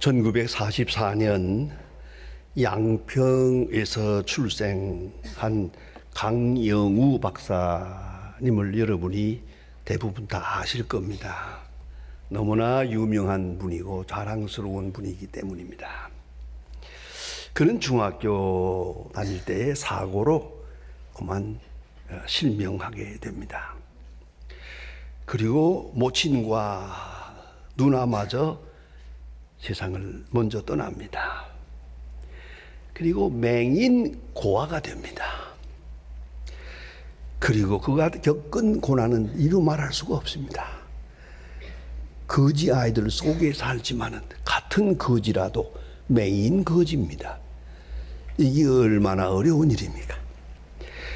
1944년 양평에서 출생한 강영우 박사님을 여러분이 대부분 다 아실 겁니다. 너무나 유명한 분이고 자랑스러운 분이기 때문입니다. 그는 중학교 다닐 때의 사고로 그만 실명하게 됩니다. 그리고 모친과 누나마저 세상을 먼저 떠납니다. 그리고 맹인 고아가 됩니다. 그리고 그가 겪은 고난은 이루 말할 수가 없습니다. 거지 아이들 속에 살지만은 같은 거지라도 맹인 거지입니다. 이게 얼마나 어려운 일입니까?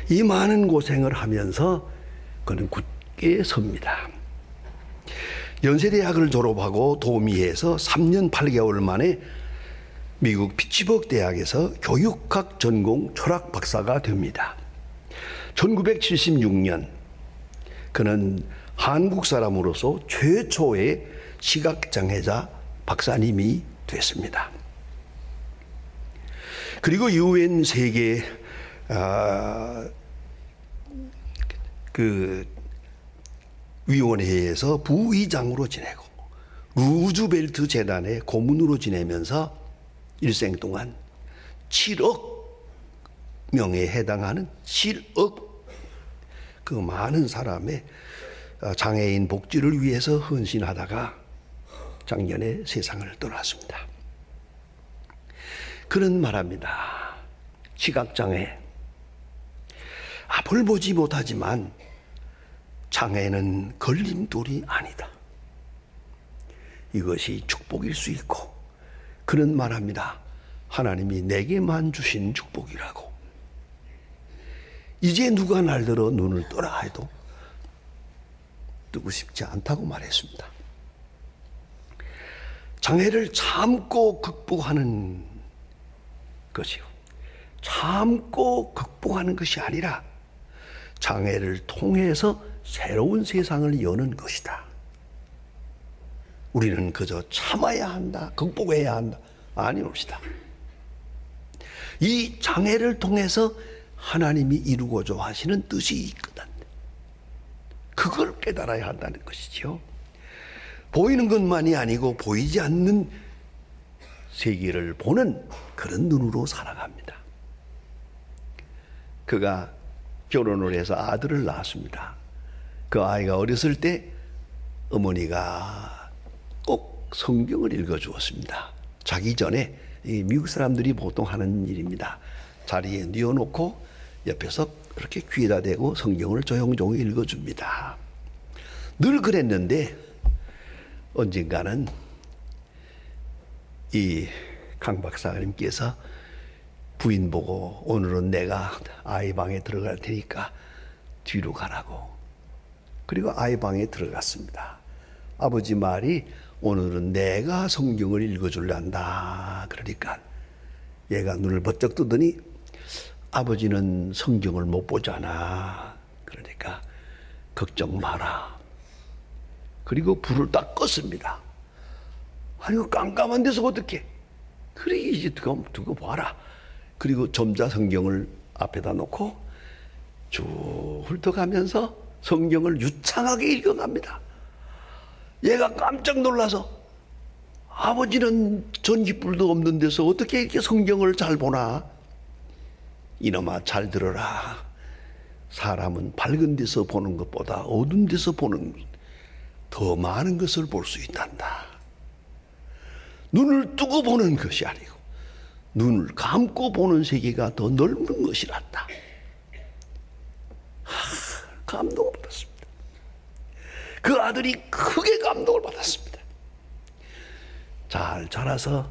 이 많은 고생을 하면서 그는 굳게 섭니다. 연세대학을 졸업하고 도미에서 3년 8개월 만에 미국 피츠버그 대학에서 교육학 전공 철학 박사가 됩니다. 1976년 그는 한국 사람으로서 최초의 시각장애자 박사님이 됐습니다. 그리고 UN 세계 위원회에서 부의장으로 지내고 루즈벨트 재단의 고문으로 지내면서 일생 동안 7억 명에 해당하는 7억 그 많은 사람의 장애인 복지를 위해서 헌신하다가 작년에 세상을 떠났습니다. 그는 말합니다. 시각장애 앞을 보지 못하지만 장애는 걸림돌이 아니다. 이것이 축복일 수 있고 그는 말합니다. 하나님이 내게만 주신 축복이라고. 이제 누가 날들어 눈을 떠라 해도 뜨고 싶지 않다고 말했습니다. 장애를 참고 극복하는 것이요. 참고 극복하는 것이 아니라 장애를 통해서 새로운 세상을 여는 것이다. 우리는 그저 참아야 한다, 극복해야 한다. 아니옵시다. 이 장애를 통해서 하나님이 이루고자 하시는 뜻이 있거든. 그걸 깨달아야 한다는 것이죠. 보이는 것만이 아니고 보이지 않는 세계를 보는 그런 눈으로 살아갑니다. 그가 결혼을 해서 아들을 낳았습니다. 그 아이가 어렸을 때 어머니가 꼭 성경을 읽어주었습니다. 자기 전에 미국 사람들이 보통 하는 일입니다. 자리에 뉘어놓고 옆에서 이렇게 귀에다 대고 성경을 조용조용 읽어줍니다. 늘 그랬는데 언젠가는 이 강 박사님께서 부인 보고 오늘은 내가 아이 방에 들어갈 테니까 뒤로 가라고. 그리고 아이 방에 들어갔습니다. 아버지 말이 오늘은 내가 성경을 읽어줄란다. 그러니까 얘가 눈을 번쩍 뜨더니 아버지는 성경을 못 보잖아. 그러니까 걱정 마라. 그리고 불을 딱 껐습니다. 아니 깜깜한 데서 어떻게? 그래 이제 두고 봐라. 그리고 점자 성경을 앞에다 놓고 쭉 훑어가면서 성경을 유창하게 읽어갑니다. 얘가 깜짝 놀라서 아버지는 전기불도 없는 데서 어떻게 이렇게 성경을 잘 보나? 이놈아 잘 들어라. 사람은 밝은 데서 보는 것보다 어두운 데서 보는 더 많은 것을 볼 수 있단다. 눈을 뜨고 보는 것이 아니고 눈을 감고 보는 세계가 더 넓은 것이란다. 감동을 받았습니다. 그 아들이 크게 감동을 받았습니다. 잘 자라서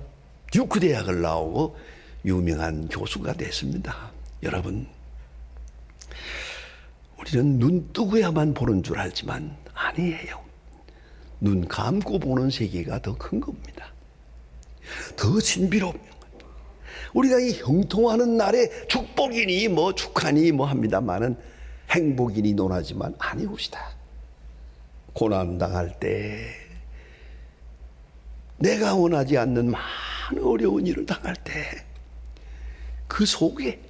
듀크 대학을 나오고 유명한 교수가 됐습니다. 여러분, 우리는 눈 뜨고야만 보는 줄 알지만 아니에요. 눈 감고 보는 세계가 더 큰 겁니다. 더 신비로운 우리가 이 형통하는 날에 축복이니 뭐 축하니 뭐 합니다만은 행복이니 논하지만 아니옵시다. 고난당할 때 내가 원하지 않는 많은 어려운 일을 당할 때 그 속에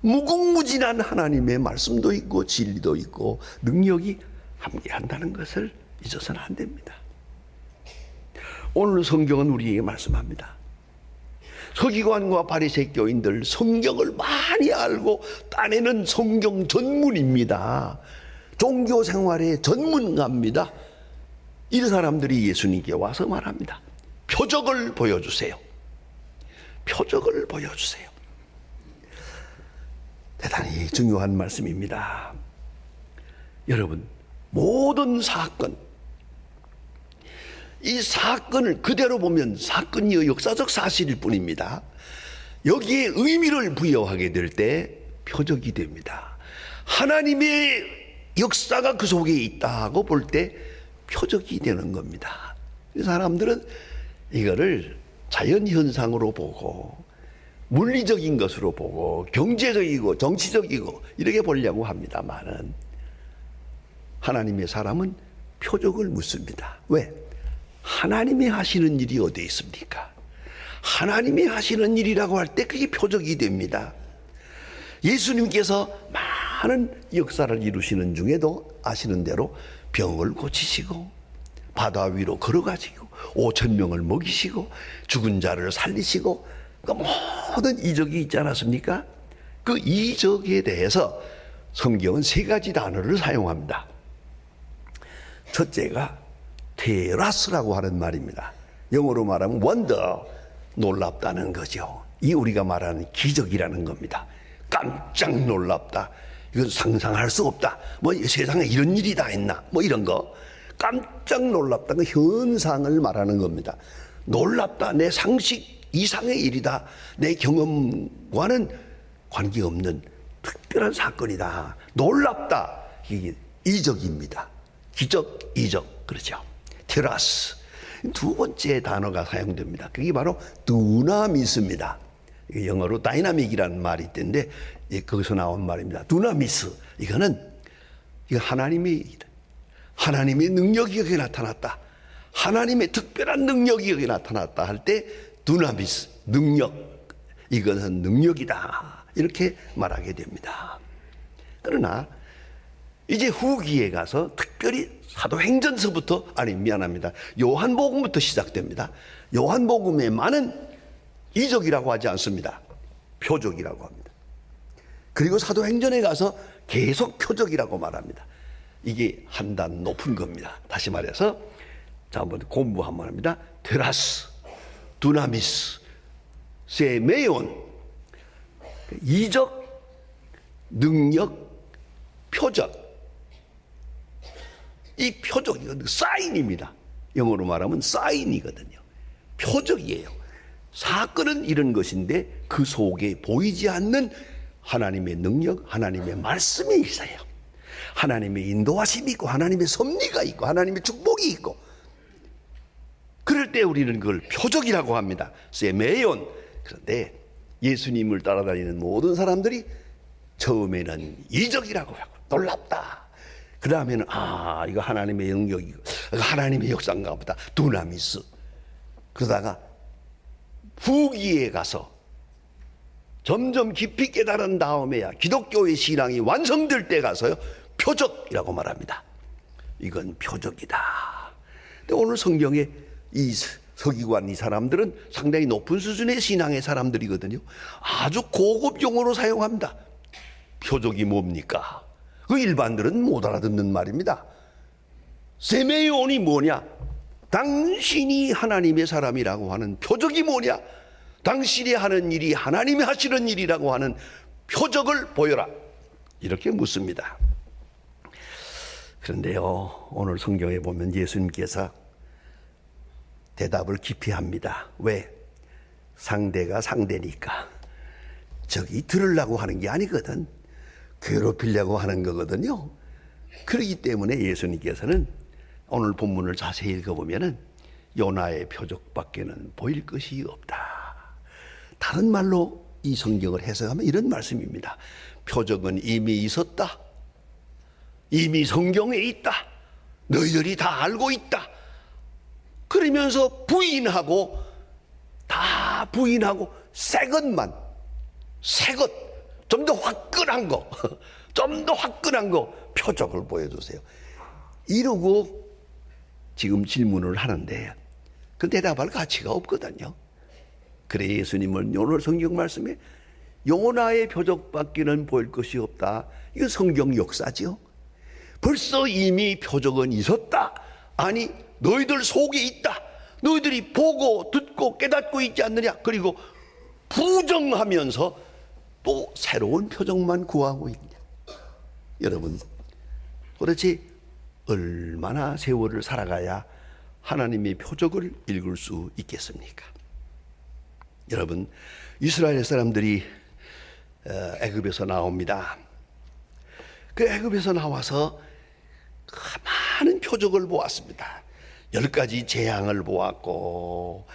무궁무진한 하나님의 말씀도 있고 진리도 있고 능력이 함께한다는 것을 잊어서는 안 됩니다. 오늘 성경은 우리에게 말씀합니다. 서기관과 바리새 교인들 성경을 많이 알고 딴에는 성경 전문입니다. 종교 생활의 전문가입니다. 이 사람들이 예수님께 와서 말합니다. 표적을 보여주세요. 표적을 보여주세요. 대단히 중요한 말씀입니다. 여러분, 모든 사건, 이 사건을 그대로 보면 사건이 역사적 사실일 뿐입니다. 여기에 의미를 부여하게 될 때 표적이 됩니다. 하나님의 역사가 그 속에 있다고 볼 때 표적이 되는 겁니다. 사람들은 이거를 자연현상으로 보고 물리적인 것으로 보고 경제적이고 정치적이고 이렇게 보려고 합니다만은 하나님의 사람은 표적을 묻습니다. 왜? 하나님이 하시는 일이 어디에 있습니까? 하나님이 하시는 일이라고 할 때 그게 표적이 됩니다. 예수님께서 많은 역사를 이루시는 중에도 아시는 대로 병을 고치시고 바다 위로 걸어가시고 5,000명을 먹이시고 죽은 자를 살리시고 그 모든 이적이 있지 않았습니까? 그 이적에 대해서 성경은 3가지 단어를 사용합니다. 첫째가 테라스라고 하는 말입니다. 영어로 말하면 원더, 놀랍다는 거죠. 이 우리가 말하는 기적이라는 겁니다. 깜짝 놀랍다. 이건 상상할 수 없다. 뭐 세상에 이런 일이 다 했나? 뭐 이런 거. 깜짝 놀랍다는 현상을 말하는 겁니다. 놀랍다. 내 상식 이상의 일이다. 내 경험과는 관계없는 특별한 사건이다. 놀랍다. 이게 이적입니다. 기적, 이적. 그렇죠. 테라스. 두 번째 단어가 사용됩니다. 그게 바로 두나미스입니다. 영어로 다이나믹이라는 말이 있던데 거기서 나온 말입니다. 두나미스. 이거 하나님의 능력이 여기 나타났다. 하나님의 특별한 능력이 여기 나타났다 할 때 두나미스, 능력. 이것은 능력이다. 이렇게 말하게 됩니다. 그러나 이제 후기에 가서 특별히 사도행전서부터, 미안합니다. 요한복음부터 시작됩니다. 요한복음에 많은 이적이라고 하지 않습니다. 표적이라고 합니다. 그리고 사도행전에 가서 계속 표적이라고 말합니다. 이게 한 단 높은 겁니다. 다시 말해서 자, 한번 공부 한번 합니다. 테라스, 두나미스, 세메온. 이적, 능력, 표적. 이 표적이 사인입니다. 영어로 말하면 사인이거든요. 표적이에요. 사건은 이런 것인데 그 속에 보이지 않는 하나님의 능력, 하나님의 말씀이 있어요. 하나님의 인도하심이 있고 하나님의 섭리가 있고 하나님의 축복이 있고, 그럴 때 우리는 그걸 표적이라고 합니다. 세메온. 그런데 예수님을 따라다니는 모든 사람들이 처음에는 이적이라고 하고 놀랍다. 그 다음에는 이거 하나님의 영역이고 하나님의 역사인가 보다. 두나미스. 그러다가 후기에 가서 점점 깊이 깨달은 다음에야 기독교의 신앙이 완성될 때 가서요 표적이라고 말합니다. 이건 표적이다. 근데 오늘 성경에 이 서기관 이 사람들은 상당히 높은 수준의 신앙의 사람들이거든요. 아주 고급 용어로 사용합니다. 표적이 뭡니까? 그 일반들은 못 알아듣는 말입니다. 세메온이 뭐냐? 당신이 하나님의 사람이라고 하는 표적이 뭐냐? 당신이 하는 일이 하나님이 하시는 일이라고 하는 표적을 보여라. 이렇게 묻습니다. 그런데요, 오늘 성경에 보면 예수님께서 대답을 깊이 합니다. 왜? 상대가 상대니까. 저기 들으려고 하는 게 아니거든. 괴롭히려고 하는 거거든요. 그렇기 때문에 예수님께서는 오늘 본문을 자세히 읽어보면은 요나의 표적밖에는 보일 것이 없다. 다른 말로 이 성경을 해석하면 이런 말씀입니다. 표적은 이미 있었다. 이미 성경에 있다. 너희들이 다 알고 있다. 그러면서 부인하고 다 부인하고 새 것만, 새 것, 좀 더 화끈한 거, 좀 더 화끈한 거 표적을 보여주세요. 이러고 지금 질문을 하는데 그 대답할 가치가 없거든요. 그래 예수님은 오늘 성경 말씀에 요나의 표적밖에는 보일 것이 없다. 이거 성경 역사죠. 벌써 이미 표적은 있었다. 아니 너희들 속에 있다. 너희들이 보고 듣고 깨닫고 있지 않느냐. 그리고 부정하면서 또 새로운 표적만 구하고 있냐. 여러분 도대체 얼마나 세월을 살아가야 하나님의 표적을 읽을 수 있겠습니까? 여러분 이스라엘 사람들이 애굽에서 나옵니다. 그 애굽에서 나와서 많은 표적을 보았습니다. 10가지 재앙을 보았고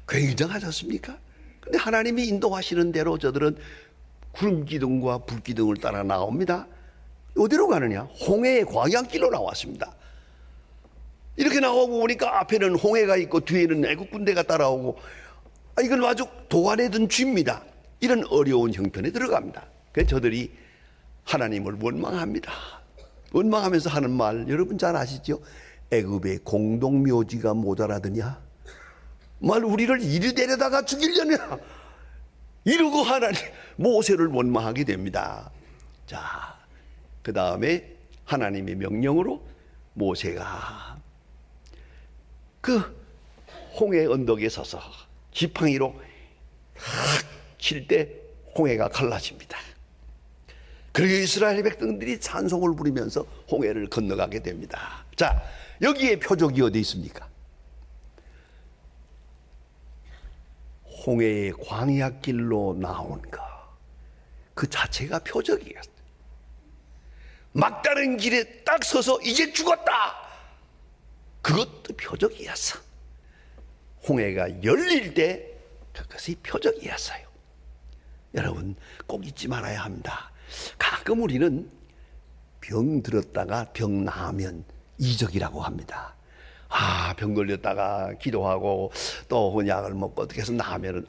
굉장하지 않습니까? 근데 하나님이 인도하시는 대로 저들은 구름 기둥과 불 기둥을 따라 나옵니다. 어디로 가느냐? 홍해의 광야길로 나왔습니다. 이렇게 나오고 보니까 앞에는 홍해가 있고 뒤에는 애국 군대가 따라오고 이건 아주 도안에 든 쥐입니다. 이런 어려운 형편에 들어갑니다. 그래서 저들이 하나님을 원망합니다. 원망하면서 하는 말 여러분 잘 아시죠? 애굽의 공동묘지가 모자라더냐? 말 우리를 이리 데려다가 죽이려냐? 이러고 하나님 모세를 원망하게 됩니다. 자, 그 다음에 하나님의 명령으로 모세가 그 홍해 언덕에 서서 지팡이로 칠 때 홍해가 갈라집니다. 그리고 이스라엘 백성들이 찬송을 부르면서 홍해를 건너가게 됩니다. 자, 여기에 표적이 어디 있습니까? 홍해의 광야길로 나온 거, 그 자체가 표적이었어요. 막다른 길에 딱 서서 이제 죽었다, 그것도 표적이었어. 홍해가 열릴 때 그것이 표적이었어요. 여러분 꼭 잊지 말아야 합니다. 가끔 우리는 병 들었다가 병 나으면 이적이라고 합니다. 병 걸렸다가 기도하고 또 약을 먹고 어떻게 해서 나으면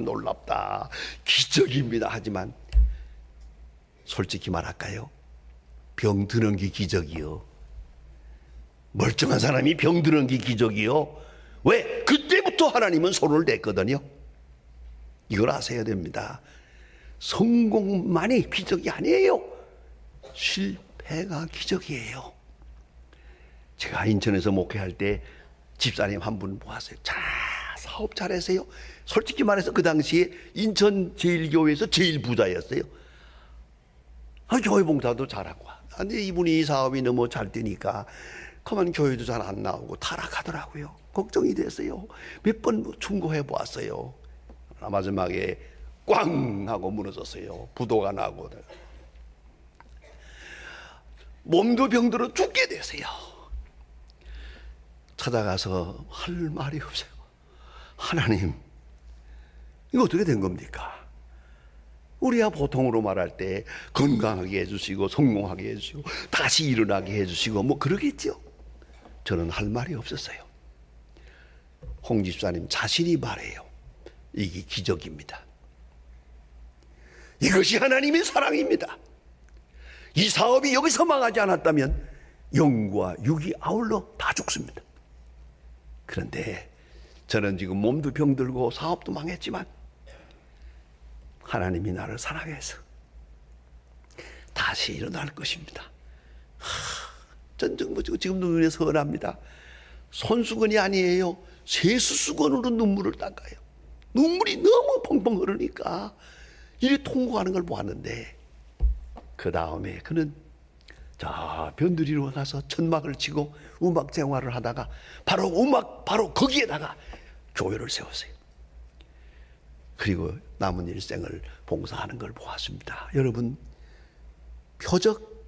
놀랍다, 기적입니다. 하지만 솔직히 말할까요? 병 드는 게 기적이요? 멀쩡한 사람이 병 드는 게 기적이요? 왜? 그때부터 하나님은 손을 댔거든요. 이걸 아셔야 됩니다. 성공만이 기적이 아니에요. 실패가 기적이에요. 제가 인천에서 목회할 때 집사님 한 분 모았어요. 자, 사업 잘하세요. 솔직히 말해서 그 당시에 인천 제일교회에서 제일 부자였어요. 교회 봉사도 잘하고. 근데 이분이 사업이 너무 잘 되니까 그만 교회도 잘 안 나오고 타락하더라고요. 걱정이 됐어요. 몇 번 충고해 보았어요. 마지막에 꽝 하고 무너졌어요. 부도가 나고 몸도 병들어 죽게 되세요. 찾아가서 할 말이 없어요. 하나님, 이거 어떻게 된 겁니까? 우리야 보통으로 말할 때 건강하게 해주시고 성공하게 해주시고 다시 일어나게 해주시고 뭐 그러겠죠. 저는 할 말이 없었어요. 홍 집사님 자신이 말해요. 이게 기적입니다. 이것이 하나님의 사랑입니다. 이 사업이 여기서 망하지 않았다면 영과 육이 아울러 다 죽습니다. 그런데 저는 지금 몸도 병들고 사업도 망했지만 하나님이 나를 사랑해서 다시 일어날 것입니다. 전정 지금도 눈에 선합니다. 손수건이 아니에요. 세수수건으로 눈물을 닦아요. 눈물이 너무 펑펑 흐르니까 이리 통곡하는 걸 보았는데 그 다음에 그는 자 변두리로 가서 천막을 치고 음악 생활을 하다가 바로 거기에다가 교회를 세웠어요. 그리고 남은 일생을 봉사하는 걸 보았습니다. 여러분, 표적,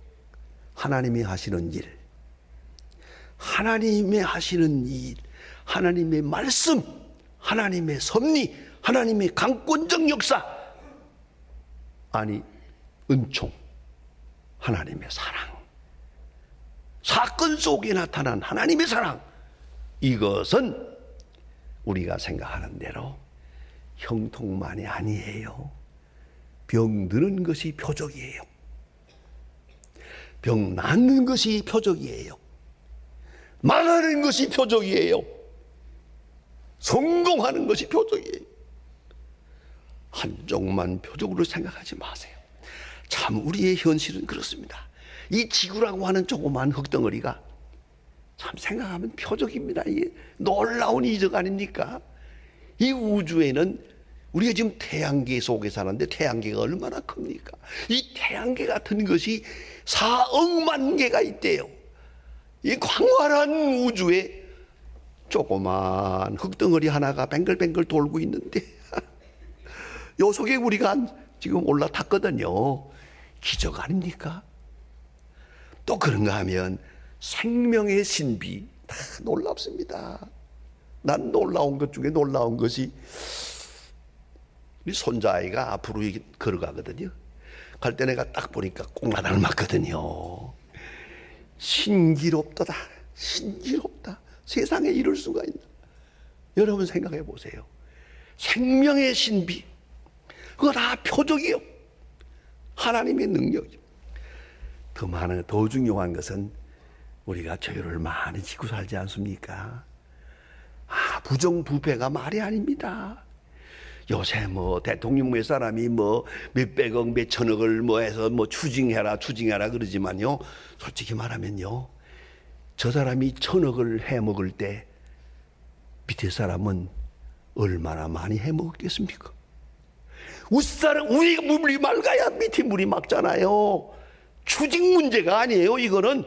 하나님이 하시는 일, 하나님의 하시는 일, 하나님의 말씀, 하나님의 섭리, 하나님의 강권적 역사, 아니 은총, 하나님의 사랑, 사건 속에 나타난 하나님의 사랑, 이것은 우리가 생각하는 대로 형통만이 아니에요. 병드는 것이 표적이에요. 병 낫는 것이 표적이에요. 망하는 것이 표적이에요. 성공하는 것이 표적이에요. 한쪽만 표적으로 생각하지 마세요. 참 우리의 현실은 그렇습니다. 이 지구라고 하는 조그만 흙덩어리가 참 생각하면 표적입니다. 이게 놀라운 이적 아닙니까? 이 우주에는 우리가 지금 태양계 속에 사는데 태양계가 얼마나 큽니까? 이 태양계 같은 것이 4억만 개가 있대요. 이 광활한 우주에 조그만 흙덩어리 하나가 뱅글뱅글 돌고 있는데 요 속에 우리가 지금 올라탔거든요. 기적 아닙니까? 또 그런가 하면 생명의 신비 다 놀랍습니다. 난 놀라운 것 중에 놀라운 것이 우리 손자아이가 앞으로 걸어가거든요. 갈 때 내가 딱 보니까 꼭 나 닮았거든요. 신기롭다. 신기롭다. 세상에 이럴 수가 있나. 여러분 생각해 보세요. 생명의 신비 그거 다 표적이요. 하나님의 능력이요. 더 중요한 것은 우리가 죄를 많이 지고 살지 않습니까? 부정부패가 말이 아닙니다. 요새 대통령 몇 사람이 몇백억 몇천억을 해서 추징해라 그러지만요. 솔직히 말하면요. 저 사람이 1,000억을 해먹을 때 밑에 사람은 얼마나 많이 해먹었겠습니까? 우리 물이 맑아야 밑에 물이 맑잖아요. 추징 문제가 아니에요. 이거는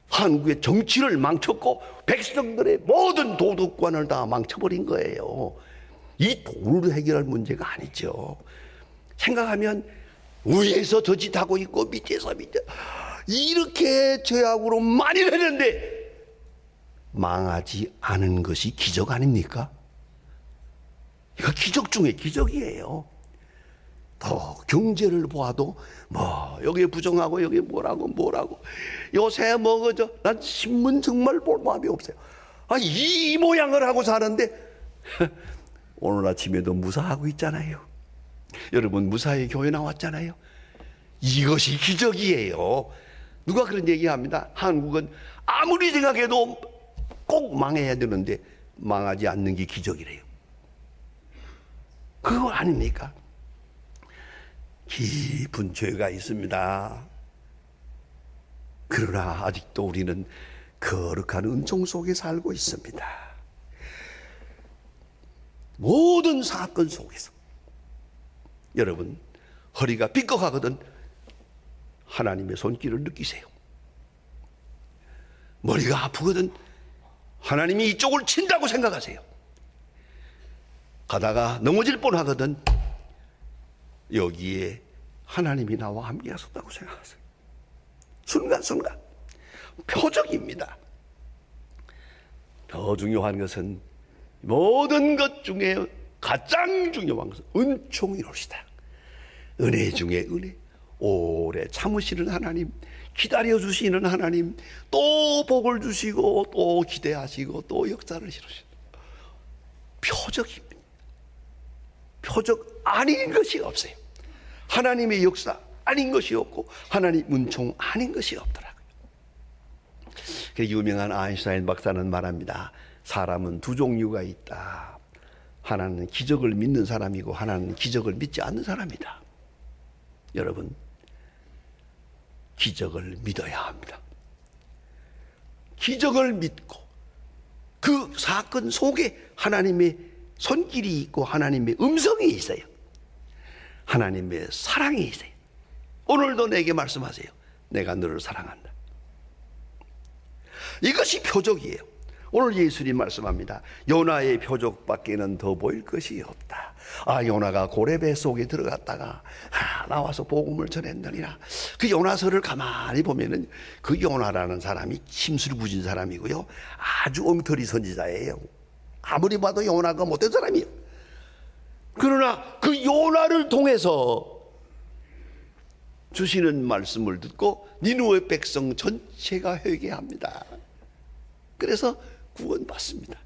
한국의 정치를 망쳤고 백성들의 모든 도덕관을 다 망쳐버린 거예요. 이 돈으로 해결할 문제가 아니죠. 생각하면 위에서 저 짓 하고 있고 밑에서 이렇게 죄악으로 많이 했는데 망하지 않은 것이 기적 아닙니까? 이거 기적 중에 기적이에요. 더 경제를 보아도 여기에 부정하고 여기에 뭐라고 요새 난 신문 정말 볼 마음이 없어요. 이 모양을 하고 사는데 오늘 아침에도 무사하고 있잖아요. 여러분 무사히 교회 나왔잖아요. 이것이 기적이에요. 누가 그런 얘기합니다. 한국은 아무리 생각해도 꼭 망해야 되는데 망하지 않는 게 기적이래요. 그거 아닙니까? 깊은 죄가 있습니다. 그러나 아직도 우리는 거룩한 은총 속에 살고 있습니다. 모든 사건 속에서 여러분 허리가 삐걱하거든 하나님의 손길을 느끼세요. 머리가 아프거든 하나님이 이쪽을 친다고 생각하세요. 가다가 넘어질 뻔하거든 여기에 하나님이 나와 함께 하셨다고 생각하세요. 순간순간 표적입니다. 더 중요한 것은 모든 것 중에 가장 중요한 것은 은총이로시다. 은혜 중에 은혜, 오래 참으시는 하나님, 기다려주시는 하나님, 또 복을 주시고 또 기대하시고 또 역사를 이루시는 표적입니다. 표적 아닌 것이 없어요. 하나님의 역사 아닌 것이 없고 하나님 은총 아닌 것이 없더라고요. 그 유명한 아인슈타인 박사는 말합니다. 사람은 두 종류가 있다. 하나는 기적을 믿는 사람이고 하나는 기적을 믿지 않는 사람이다. 여러분 기적을 믿어야 합니다. 기적을 믿고 그 사건 속에 하나님의 손길이 있고 하나님의 음성이 있어요. 하나님의 사랑이 있어요. 오늘도 내게 말씀하세요. 내가 너를 사랑한다. 이것이 표적이에요. 오늘 예수님 말씀합니다. 요나의 표적밖에는 더 보일 것이 없다. 요나가 고레배 속에 들어갔다가 나와서 복음을 전했느니라. 그 요나서를 가만히 보면은 그 요나라는 사람이 심술부진 사람이고요. 아주 엉터리 선지자예요. 아무리 봐도 요나가 못된 사람이에요. 그러나 그 요나를 통해서 주시는 말씀을 듣고 니느웨 백성 전체가 회개합니다. 그래서 구원받습니다.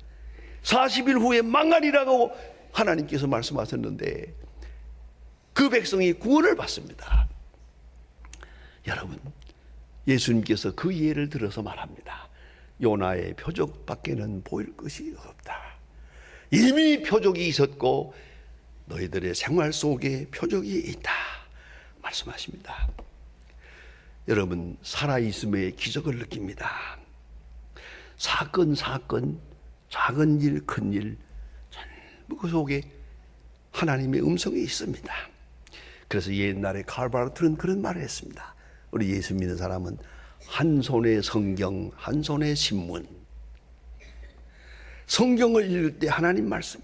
40일 후에 망하리라고 하나님께서 말씀하셨는데 그 백성이 구원을 받습니다. 여러분, 예수님께서 그 예를 들어서 말합니다. 요나의 표적밖에는 보일 것이 없다. 이미 표적이 있었고 너희들의 생활 속에 표적이 있다 말씀하십니다. 여러분, 살아있음의 기적을 느낍니다. 사건, 작은 일, 큰 일, 전부 그 속에 하나님의 음성이 있습니다. 그래서 옛날에 칼바르트는 그런 말을 했습니다. 우리 예수 믿는 사람은 한 손에 성경, 한 손에 신문. 성경을 읽을 때 하나님 말씀이,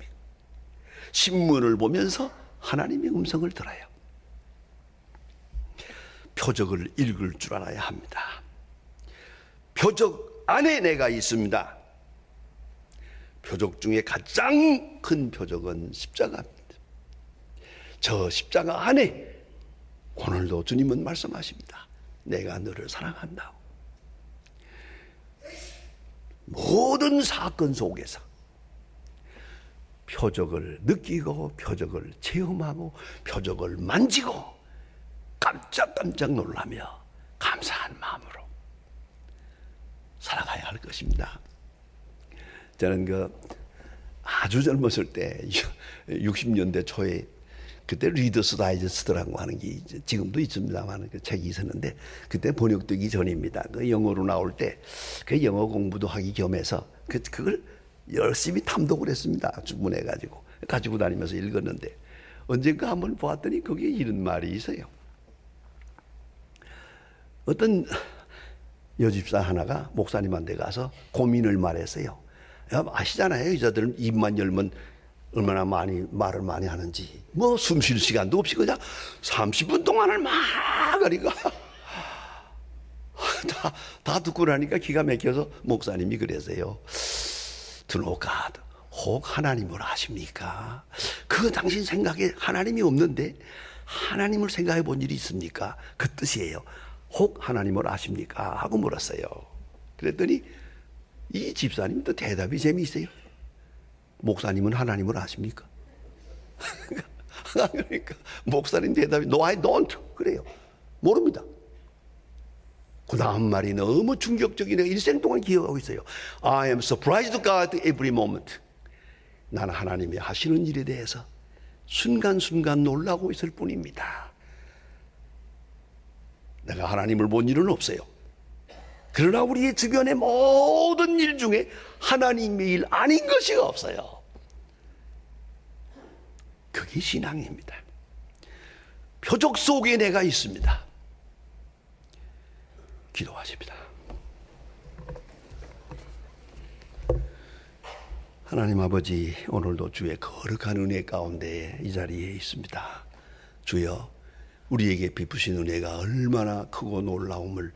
신문을 보면서 하나님의 음성을 들어요. 표적을 읽을 줄 알아야 합니다. 표적 안에 내가 있습니다. 표적 중에 가장 큰 표적은 십자가입니다. 저 십자가 안에 오늘도 주님은 말씀하십니다. 내가 너를 사랑한다고. 모든 사건 속에서 표적을 느끼고 표적을 체험하고 표적을 만지고 깜짝깜짝 놀라며 감사한 마음으로 살아가야 할 것입니다. 저는 아주 젊었을 때 60년대 초에 그때 리더스 다이제스트라고 하는 게 지금도 있습니다만 그 책이 있었는데 그때 번역되기 전입니다. 그 영어로 나올 때 그 영어 공부도 하기 겸해서 그걸 열심히 탐독을 했습니다. 주문해가지고 가지고 다니면서 읽었는데 언젠가 한번 보았더니 거기에 이런 말이 있어요. 어떤 여집사 하나가 목사님한테 가서 고민을 말했어요. 아시잖아요. 여자들은 입만 열면 얼마나 말을 많이 하는지. 뭐 숨 쉴 시간도 없이 그냥 30분 동안을 막 하니까 다 듣고 나니까 기가 막혀서 목사님이 그래서요. To know God, 혹 하나님을 아십니까? 그 당신 생각에 하나님이 없는데 하나님을 생각해 본 일이 있습니까? 그 뜻이에요. 혹 하나님을 아십니까? 하고 물었어요. 그랬더니 이 집사님도 대답이 재미있어요. 목사님은 하나님을 아십니까? 그러니까 목사님 대답이 No, I don't. 그래요. 모릅니다. 그 다음 말이 너무 충격적인 내가 일생 동안 기억하고 있어요. I am surprised to God every moment. 나는 하나님이 하시는 일에 대해서 순간순간 놀라고 있을 뿐입니다. 내가 하나님을 본 일은 없어요. 그러나 우리의 주변의 모든 일 중에 하나님의 일 아닌 것이 없어요. 그게 신앙입니다. 표적 속에 내가 있습니다. 기도하십니다. 하나님 아버지, 오늘도 주의 거룩한 은혜 가운데 이 자리에 있습니다. 주여, 우리에게 베푸신 은혜가 얼마나 크고 놀라움을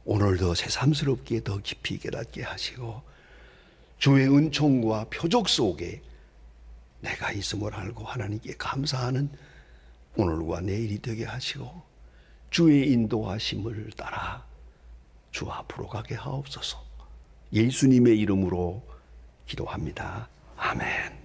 오늘도 새삼스럽게 더 깊이 깨닫게 하시고 주의 은총과 표적 속에 내가 있음을 알고 하나님께 감사하는 오늘과 내일이 되게 하시고 주의 인도하심을 따라 주 앞으로 가게 하옵소서. 예수님의 이름으로 기도합니다. 아멘.